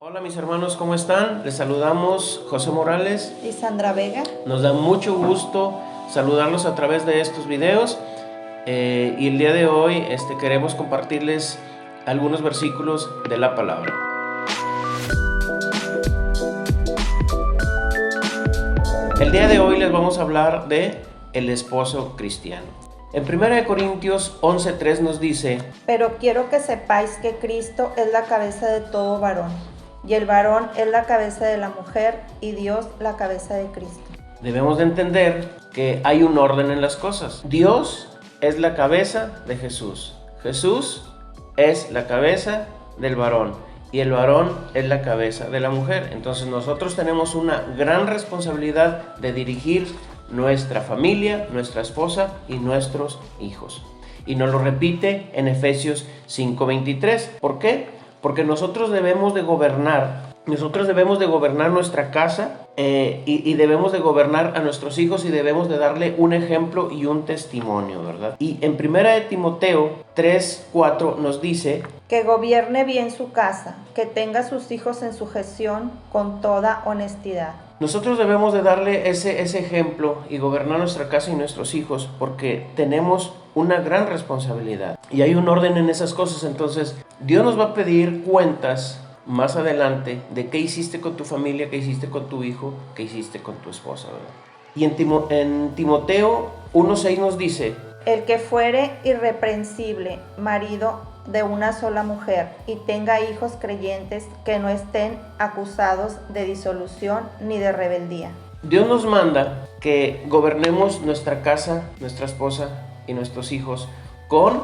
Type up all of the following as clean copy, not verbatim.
Hola mis hermanos, ¿cómo están? Les saludamos José Morales y Sandra Vega. Nos da mucho gusto saludarlos a través de estos videos y el día de hoy queremos compartirles algunos versículos de la palabra. El día de hoy les vamos a hablar de el esposo cristiano. En 1 Corintios 11:3 nos dice: Pero quiero que sepáis que Cristo es la cabeza de todo varón, y el varón es la cabeza de la mujer, y Dios la cabeza de Cristo. Debemos de entender que hay un orden en las cosas. Dios es la cabeza de Jesús. Jesús es la cabeza del varón y el varón es la cabeza de la mujer. Entonces nosotros tenemos una gran responsabilidad de dirigir nuestra familia, nuestra esposa y nuestros hijos. Y nos lo repite en Efesios 5:23. ¿Por qué? Porque nosotros debemos de gobernar nuestra casa y debemos de gobernar a nuestros hijos y debemos de darle un ejemplo y un testimonio, ¿verdad? Y en 1 Timoteo 3:4 nos dice: que gobierne bien su casa, que tenga a sus hijos en sujeción con toda honestidad. Nosotros debemos de darle ese ejemplo y gobernar nuestra casa y nuestros hijos porque tenemos una gran responsabilidad y hay un orden en esas cosas. Entonces Dios nos va a pedir cuentas más adelante de qué hiciste con tu familia, qué hiciste con tu hijo, qué hiciste con tu esposa, ¿verdad? Y en Timoteo 1:6 nos dice: el que fuere irreprensible, marido de una sola mujer, y tenga hijos creyentes que no estén acusados de disolución ni de rebeldía. Dios nos manda que gobernemos nuestra casa, nuestra esposa y nuestros hijos con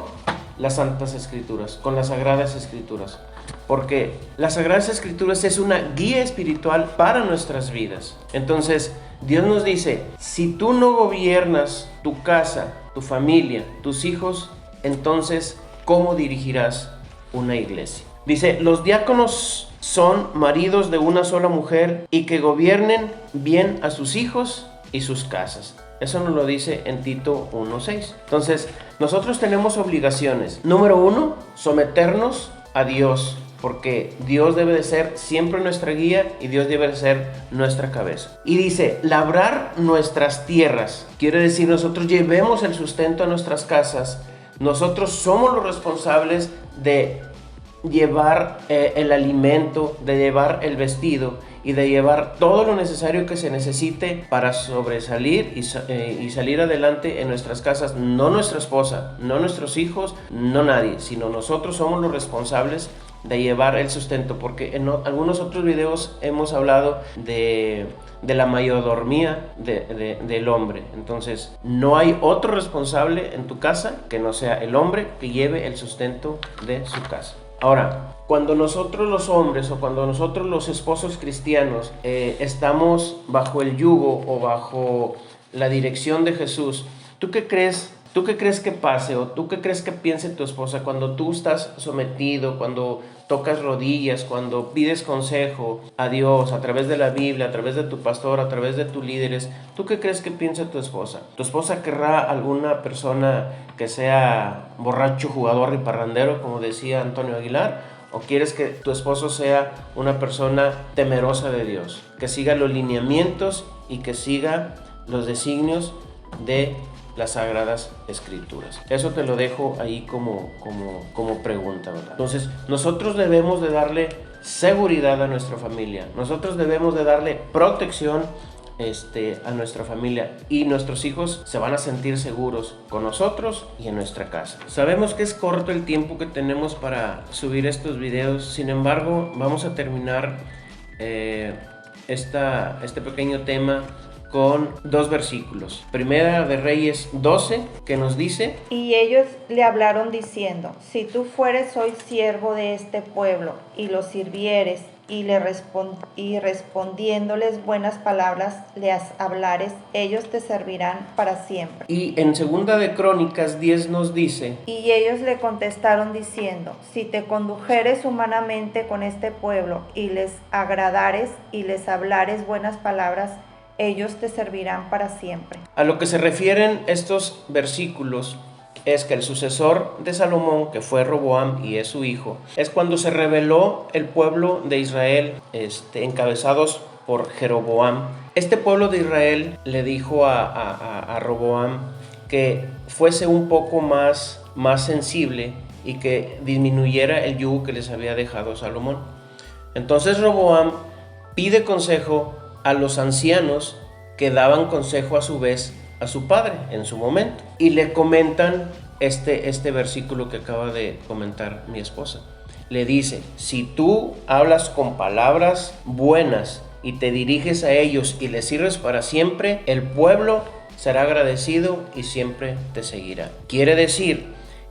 las Santas Escrituras, con las Sagradas Escrituras. Porque las Sagradas Escrituras es una guía espiritual para nuestras vidas. Entonces, Dios nos dice: si tú no gobiernas tu casa, tu familia, tus hijos, entonces, ¿cómo dirigirás una iglesia? Dice: los diáconos son maridos de una sola mujer y que gobiernen bien a sus hijos y sus casas. Eso nos lo dice en Tito 1:6. Entonces, nosotros tenemos obligaciones. Número 1, someternos a Dios, porque Dios debe de ser siempre nuestra guía y Dios debe de ser nuestra cabeza. Y dice: labrar nuestras tierras. Quiere decir, nosotros llevemos el sustento a nuestras casas. Nosotros somos los responsables de llevar el alimento, de llevar el vestido y de llevar todo lo necesario que se necesite para sobresalir y salir adelante en nuestras casas. No nuestra esposa, no nuestros hijos, no nadie, sino nosotros somos los responsables de llevar el sustento, porque en algunos otros videos hemos hablado de la mayordomía del hombre. Entonces, no hay otro responsable en tu casa que no sea el hombre que lleve el sustento de su casa. Ahora, cuando nosotros los hombres o cuando nosotros los esposos cristianos estamos bajo el yugo o bajo la dirección de Jesús, ¿tú qué crees? ¿Tú qué crees que pase o tú qué crees que piense tu esposa cuando tú estás sometido, cuando tocas rodillas, cuando pides consejo a Dios a través de la Biblia, a través de tu pastor, a través de tus líderes? ¿Tú qué crees que piensa tu esposa? ¿Tu esposa querrá alguna persona que sea borracho, jugador y parrandero, como decía Antonio Aguilar? ¿O quieres que tu esposo sea una persona temerosa de Dios, que siga los lineamientos y que siga los designios de las Sagradas Escrituras? Eso te lo dejo ahí como pregunta, ¿verdad? Entonces, nosotros debemos de darle seguridad a nuestra familia. Nosotros debemos de darle protección a nuestra familia, y nuestros hijos se van a sentir seguros con nosotros y en nuestra casa. Sabemos que es corto el tiempo que tenemos para subir estos videos, sin embargo, vamos a terminar este pequeño tema con dos versículos. Primera de Reyes 12, que nos dice: y ellos le hablaron diciendo: si tú fueres hoy siervo de este pueblo y lo sirvieres y respondiéndoles buenas palabras les hablares, ellos te servirán para siempre. Y en Segunda de Crónicas 10 nos dice: y ellos le contestaron diciendo: si te condujeres humanamente con este pueblo y les agradares y les hablares buenas palabras, ellos te servirán para siempre. A lo que se refieren estos versículos es que el sucesor de Salomón, que fue Roboam y es su hijo, es cuando se rebeló el pueblo de Israel, encabezados por Jeroboam. Este pueblo de Israel le dijo a Roboam que fuese un poco más sensible y que disminuyera el yugo que les había dejado Salomón. Entonces Roboam pide consejo a los ancianos que daban consejo a su vez a su padre en su momento, y le comentan este versículo que acaba de comentar mi esposa. Le dice: si tú hablas con palabras buenas y te diriges a ellos y les sirves para siempre, el pueblo será agradecido y siempre te seguirá. Quiere decir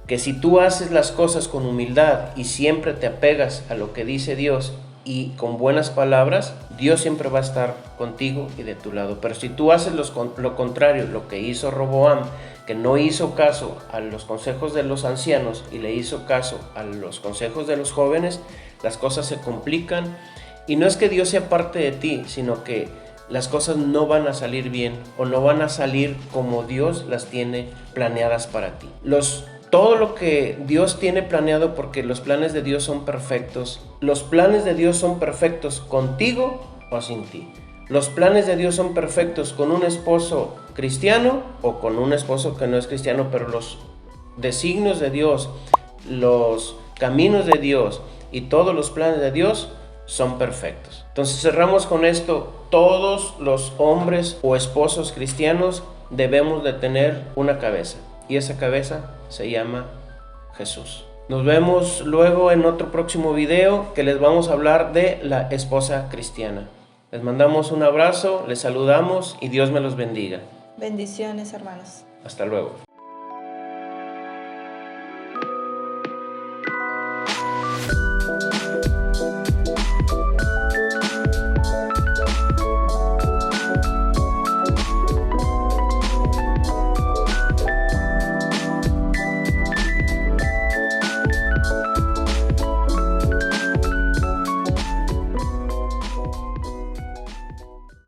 que si tú haces las cosas con humildad y siempre te apegas a lo que dice Dios y con buenas palabras, Dios siempre va a estar contigo y de tu lado. Pero si tú haces lo contrario, lo que hizo Roboam, que no hizo caso a los consejos de los ancianos y le hizo caso a los consejos de los jóvenes, las cosas se complican. Y no es que Dios sea parte de ti, sino que las cosas no van a salir bien o no van a salir como Dios las tiene planeadas para ti. Todo lo que Dios tiene planeado, porque los planes de Dios son perfectos. Los planes de Dios son perfectos contigo o sin ti. Los planes de Dios son perfectos con un esposo cristiano o con un esposo que no es cristiano, pero los designios de Dios, los caminos de Dios y todos los planes de Dios son perfectos. Entonces cerramos con esto: todos los hombres o esposos cristianos debemos de tener una cabeza, y esa cabeza se llama Jesús. Nos vemos luego en otro próximo video que les vamos a hablar de la esposa cristiana. Les mandamos un abrazo, les saludamos y Dios me los bendiga. Bendiciones, hermanos. Hasta luego.